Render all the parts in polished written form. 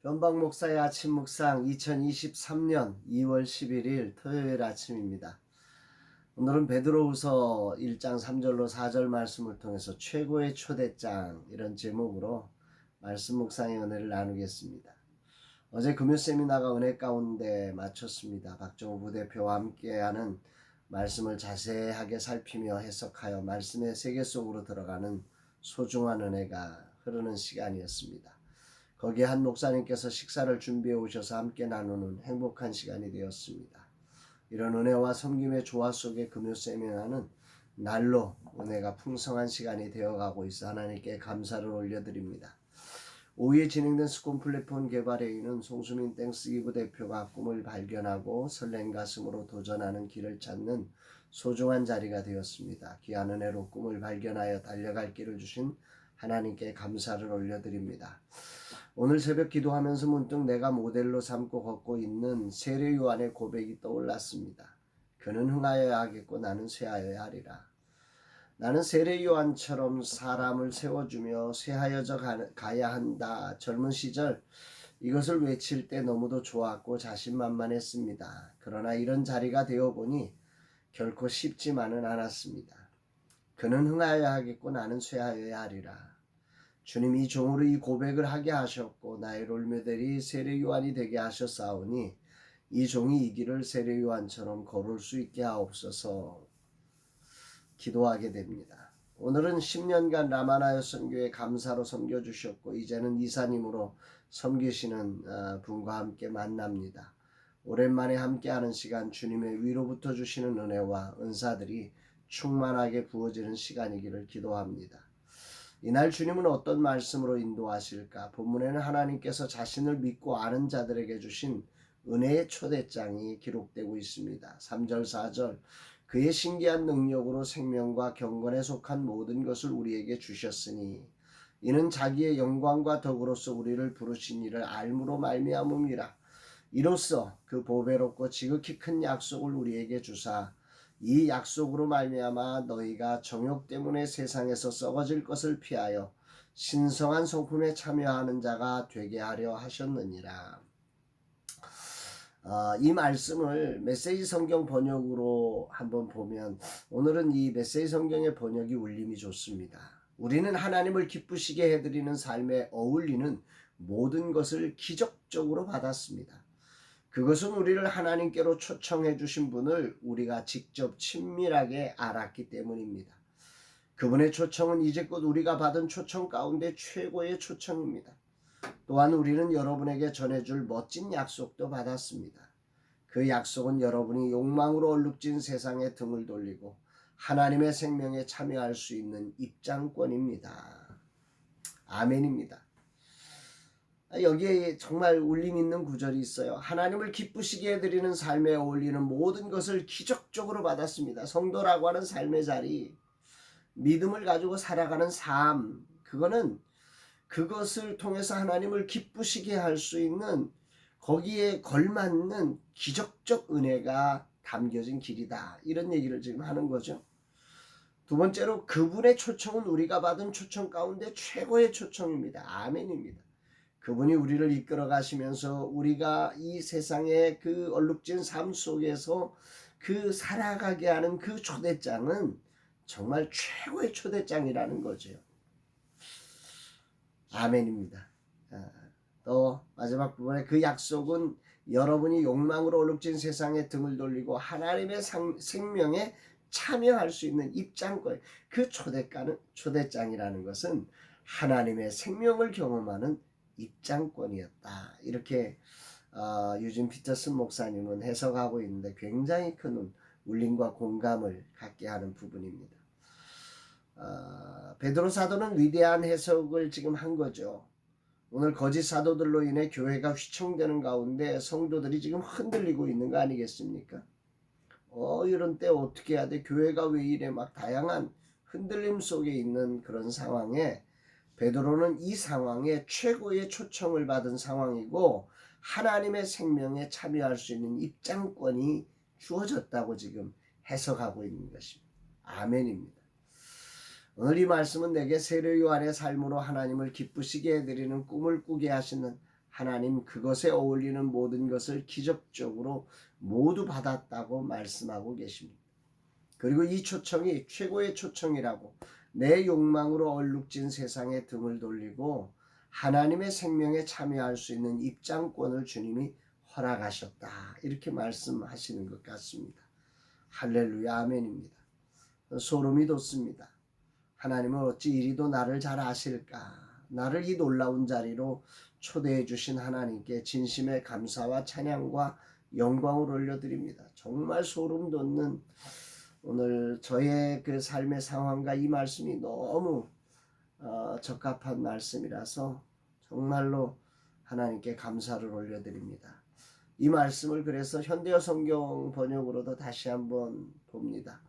변방 목사의 아침 묵상 2023년 2월 11일 토요일 아침입니다. 오늘은 베드로후서 1장 3절로 4절 말씀을 통해서 최고의 초대장 이런 제목으로 말씀 묵상의 은혜를 나누겠습니다. 어제 금요 세미나가 은혜 가운데 마쳤습니다. 박정우 부대표와 함께하는 말씀을 자세하게 살피며 해석하여 말씀의 세계 속으로 들어가는 소중한 은혜가 흐르는 시간이었습니다. 거기에 한 목사님께서 식사를 준비해 오셔서 함께 나누는 행복한 시간이 되었습니다. 이런 은혜와 섬김의 조화 속에 금요 세미나는 날로 은혜가 풍성한 시간이 되어가고 있어 하나님께 감사를 올려드립니다. 오후에 진행된 스콘 플랫폼 개발회의는 송수민 땡스기부 대표가 꿈을 발견하고 설렘 가슴으로 도전하는 길을 찾는 소중한 자리가 되었습니다. 귀한 은혜로 꿈을 발견하여 달려갈 길을 주신 하나님께 감사를 올려드립니다. 오늘 새벽 기도하면서 문득 내가 모델로 삼고 걷고 있는 세례 요한의 고백이 떠올랐습니다. 그는 흥하여야 하겠고 나는 쇠하여야 하리라. 나는 세례 요한처럼 사람을 세워주며 쇠하여져 가야 한다. 젊은 시절 이것을 외칠 때 너무도 좋았고 자신만만했습니다. 그러나 이런 자리가 되어보니 결코 쉽지만은 않았습니다. 그는 흥하여야 하겠고 나는 쇠하여야 하리라. 주님이 종으로 이 고백을 하게 하셨고 나의 롤모델이 세례 요한이 되게 하셨사오니 이 종이 이 길을 세례 요한처럼 걸을 수 있게 하옵소서 기도하게 됩니다. 오늘은 10년간 라마나요 선교에 감사로 섬겨주셨고 이제는 이사님으로 섬기시는 분과 함께 만납니다. 오랜만에 함께하는 시간 주님의 위로부터 주시는 은혜와 은사들이 충만하게 부어지는 시간이기를 기도합니다. 이날 주님은 어떤 말씀으로 인도하실까? 본문에는 하나님께서 자신을 믿고 아는 자들에게 주신 은혜의 초대장이 기록되고 있습니다. 3절 4절 그의 신기한 능력으로 생명과 경건에 속한 모든 것을 우리에게 주셨으니 이는 자기의 영광과 덕으로서 우리를 부르신 이를 알므로 말미암음이라. 이로써 그 보배롭고 지극히 큰 약속을 우리에게 주사 이 약속으로 말미암아 너희가 정욕 때문에 세상에서 썩어질 것을 피하여 신성한 성품에 참여하는 자가 되게 하려 하셨느니라. 이 말씀을 메시지 성경 번역으로 한번 보면 오늘은 이 메시지 성경의 번역이 울림이 좋습니다. 우리는 하나님을 기쁘시게 해드리는 삶에 어울리는 모든 것을 기적적으로 받았습니다. 그것은 우리를 하나님께로 초청해 주신 분을 우리가 직접 친밀하게 알았기 때문입니다. 그분의 초청은 이제껏 우리가 받은 초청 가운데 최고의 초청입니다. 또한 우리는 여러분에게 전해줄 멋진 약속도 받았습니다. 그 약속은 여러분이 욕망으로 얼룩진 세상에 등을 돌리고 하나님의 생명에 참여할 수 있는 입장권입니다. 아멘입니다. 여기에 정말 울림 있는 구절이 있어요. 하나님을 기쁘시게 해드리는 삶에 어울리는 모든 것을 기적적으로 받았습니다. 성도라고 하는 삶의 자리, 믿음을 가지고 살아가는 삶, 그거는 그것을 통해서 하나님을 기쁘시게 할 수 있는 거기에 걸맞는 기적적 은혜가 담겨진 길이다. 이런 얘기를 지금 하는 거죠. 두 번째로 그분의 초청은 우리가 받은 초청 가운데 최고의 초청입니다. 아멘입니다. 그분이 우리를 이끌어 가시면서 우리가 이 세상의 그 얼룩진 삶 속에서 그 살아가게 하는 그 초대장은 정말 최고의 초대장이라는 거죠. 아멘입니다. 또 마지막 부분에 그 약속은 여러분이 욕망으로 얼룩진 세상에 등을 돌리고 하나님의 생명에 참여할 수 있는 입장권, 그 초대장이라는 것은 하나님의 생명을 경험하는 입장권이었다. 이렇게 유진 피터슨 목사님은 해석하고 있는데 굉장히 큰 울림과 공감을 갖게 하는 부분입니다. 베드로 사도는 위대한 해석을 지금 한 거죠. 오늘 거짓 사도들로 인해 교회가 휘청되는 가운데 성도들이 지금 흔들리고 있는 거 아니겠습니까? 이런 때 어떻게 해야 돼? 교회가 왜 이래? 막 다양한 흔들림 속에 있는 그런 상황에 베드로는 이 상황에 최고의 초청을 받은 상황이고 하나님의 생명에 참여할 수 있는 입장권이 주어졌다고 지금 해석하고 있는 것입니다. 아멘입니다. 오늘 이 말씀은 내게 세례 요한의 삶으로 하나님을 기쁘시게 해드리는 꿈을 꾸게 하시는 하나님 그것에 어울리는 모든 것을 기적적으로 모두 받았다고 말씀하고 계십니다. 그리고 이 초청이 최고의 초청이라고, 내 욕망으로 얼룩진 세상에 등을 돌리고 하나님의 생명에 참여할 수 있는 입장권을 주님이 허락하셨다, 이렇게 말씀하시는 것 같습니다. 할렐루야, 아멘입니다. 소름이 돋습니다. 하나님은 어찌 이리도 나를 잘 아실까. 나를 이 놀라운 자리로 초대해 주신 하나님께 진심의 감사와 찬양과 영광을 올려드립니다. 정말 소름 돋는 오늘 저의 그 삶의 상황과 이 말씀이 너무 적합한 말씀이라서 정말로 하나님께 감사를 올려드립니다. 이 말씀을 그래서 현대어 성경 번역으로도 다시 한번 봅니다.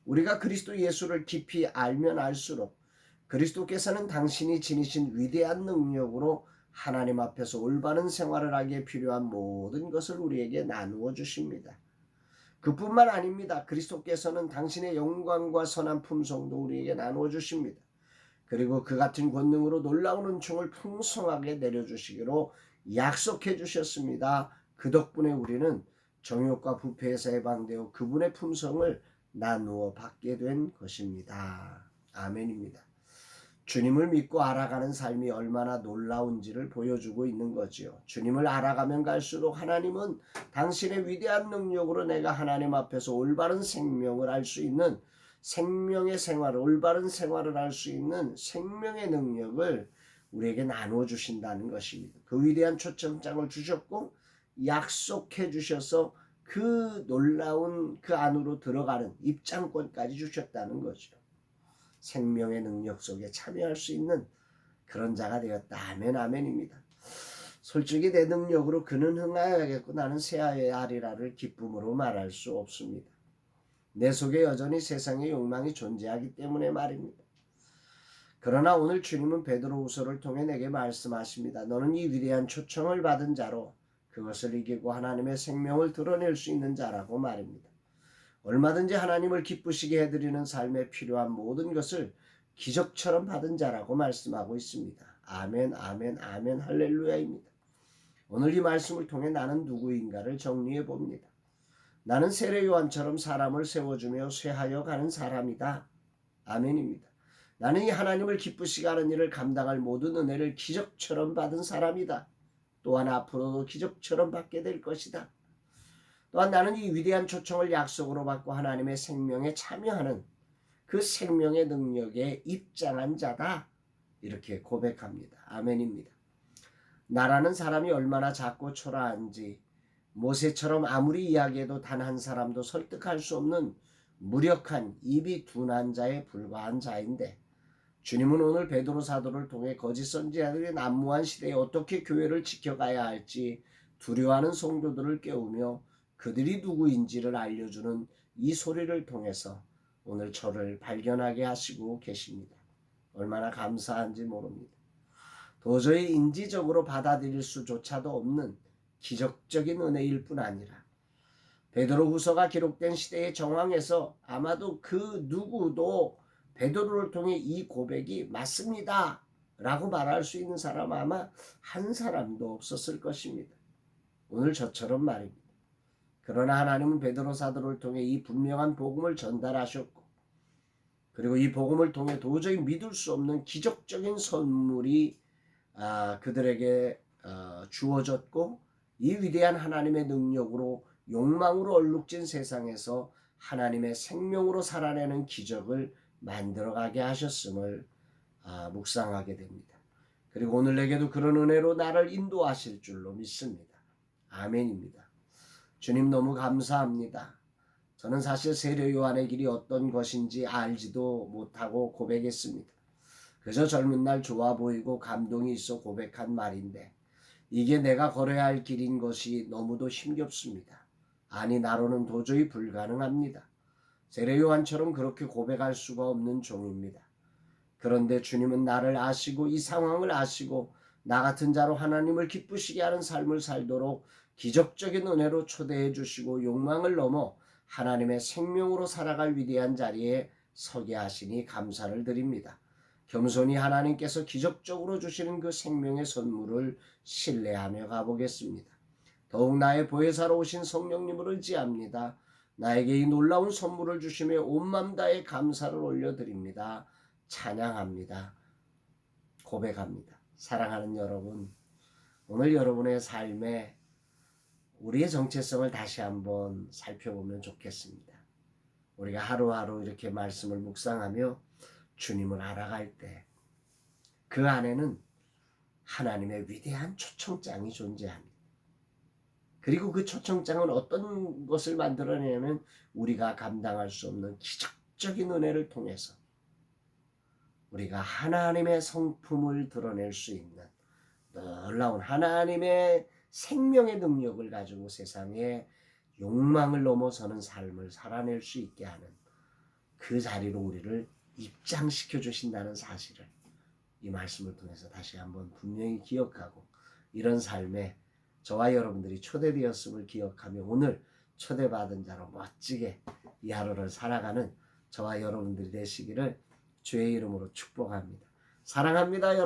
우리가 그리스도 예수를 깊이 알면 알수록 그리스도께서는 당신이 지니신 위대한 능력으로 하나님 앞에서 올바른 생활을 하기에 필요한 모든 것을 우리에게 나누어 주십니다. 그뿐만 아닙니다. 그리스도께서는 당신의 영광과 선한 품성도 우리에게 나누어 주십니다. 그리고 그 같은 권능으로 놀라운 은총을 풍성하게 내려주시기로 약속해 주셨습니다. 그 덕분에 우리는 정욕과 부패에서 해방되어 그분의 품성을 나누어 받게 된 것입니다. 아멘입니다. 주님을 믿고 알아가는 삶이 얼마나 놀라운지를 보여주고 있는 거지요. 주님을 알아가면 갈수록 하나님은 당신의 위대한 능력으로 내가 하나님 앞에서 올바른 생명을 할 수 있는 생명의 생활을, 올바른 생활을 할 수 있는 생명의 능력을 우리에게 나누어 주신다는 것입니다. 그 위대한 초청장을 주셨고 약속해 주셔서 그 놀라운 그 안으로 들어가는 입장권까지 주셨다는 거죠. 생명의 능력 속에 참여할 수 있는 그런 자가 되었다. 아멘, 아멘입니다. 솔직히 내 능력으로 그는 흥하여야겠고 나는 쇠하여야하리라를 기쁨으로 말할 수 없습니다. 내 속에 여전히 세상의 욕망이 존재하기 때문에 말입니다. 그러나 오늘 주님은 베드로후서를 통해 내게 말씀하십니다. 너는 이 위대한 초청을 받은 자로 그것을 이기고 하나님의 생명을 드러낼 수 있는 자라고 말입니다. 얼마든지 하나님을 기쁘시게 해드리는 삶에 필요한 모든 것을 기적처럼 받은 자라고 말씀하고 있습니다. 아멘, 아멘, 아멘, 할렐루야입니다. 오늘 이 말씀을 통해 나는 누구인가를 정리해 봅니다. 나는 세례 요한처럼 사람을 세워주며 쇠하여 가는 사람이다. 아멘입니다. 나는 이 하나님을 기쁘시게 하는 일을 감당할 모든 은혜를 기적처럼 받은 사람이다. 또한 앞으로도 기적처럼 받게 될 것이다. 또한 나는 이 위대한 초청을 약속으로 받고 하나님의 생명에 참여하는 그 생명의 능력에 입장한 자다. 이렇게 고백합니다. 아멘입니다. 나라는 사람이 얼마나 작고 초라한지 모세처럼 아무리 이야기해도 단 한 사람도 설득할 수 없는 무력한 입이 둔한 자에 불과한 자인데, 주님은 오늘 베드로 사도를 통해 거짓 선지자들이 난무한 시대에 어떻게 교회를 지켜가야 할지 두려워하는 성도들을 깨우며 그들이 누구인지를 알려주는 이 소리를 통해서 오늘 저를 발견하게 하시고 계십니다. 얼마나 감사한지 모릅니다. 도저히 인지적으로 받아들일 수조차도 없는 기적적인 은혜일 뿐 아니라 베드로후서가 기록된 시대의 정황에서 아마도 그 누구도 베드로를 통해 이 고백이 맞습니다 라고 말할 수 있는 사람 아마 한 사람도 없었을 것입니다. 오늘 저처럼 말입니다. 그러나 하나님은 베드로 사도를 통해 이 분명한 복음을 전달하셨고, 그리고 이 복음을 통해 도저히 믿을 수 없는 기적적인 선물이 그들에게 주어졌고, 이 위대한 하나님의 능력으로 욕망으로 얼룩진 세상에서 하나님의 생명으로 살아내는 기적을 만들어가게 하셨음을 묵상하게 됩니다. 그리고 오늘 내게도 그런 은혜로 나를 인도하실 줄로 믿습니다. 아멘입니다. 주님 너무 감사합니다. 저는 사실 세례 요한의 길이 어떤 것인지 알지도 못하고 고백했습니다. 그저 젊은 날 좋아 보이고 감동이 있어 고백한 말인데 이게 내가 걸어야 할 길인 것이 너무도 힘겹습니다. 아니 나로는 도저히 불가능합니다. 세례 요한처럼 그렇게 고백할 수가 없는 종입니다. 그런데 주님은 나를 아시고 이 상황을 아시고 나 같은 자로 하나님을 기쁘시게 하는 삶을 살도록 기적적인 은혜로 초대해 주시고 욕망을 넘어 하나님의 생명으로 살아갈 위대한 자리에 서게 하시니 감사를 드립니다. 겸손히 하나님께서 기적적으로 주시는 그 생명의 선물을 신뢰하며 가보겠습니다. 더욱 나의 보혜사로 오신 성령님을 의지합니다. 나에게 이 놀라운 선물을 주시며 온 맘 다해 감사를 올려드립니다. 찬양합니다. 고백합니다. 사랑하는 여러분, 오늘 여러분의 삶에 우리의 정체성을 다시 한번 살펴보면 좋겠습니다. 우리가 하루하루 이렇게 말씀을 묵상하며 주님을 알아갈 때 그 안에는 하나님의 위대한 초청장이 존재합니다. 그리고 그 초청장은 어떤 것을 만들어내냐면 우리가 감당할 수 없는 기적적인 은혜를 통해서 우리가 하나님의 성품을 드러낼 수 있는 놀라운 하나님의 생명의 능력을 가지고 세상에 욕망을 넘어서는 삶을 살아낼 수 있게 하는 그 자리로 우리를 입장시켜 주신다는 사실을 이 말씀을 통해서 다시 한번 분명히 기억하고 이런 삶에 저와 여러분들이 초대되었음을 기억하며 오늘 초대받은 자로 멋지게 이 하루를 살아가는 저와 여러분들이 되시기를 주의 이름으로 축복합니다. 사랑합니다, 여러분.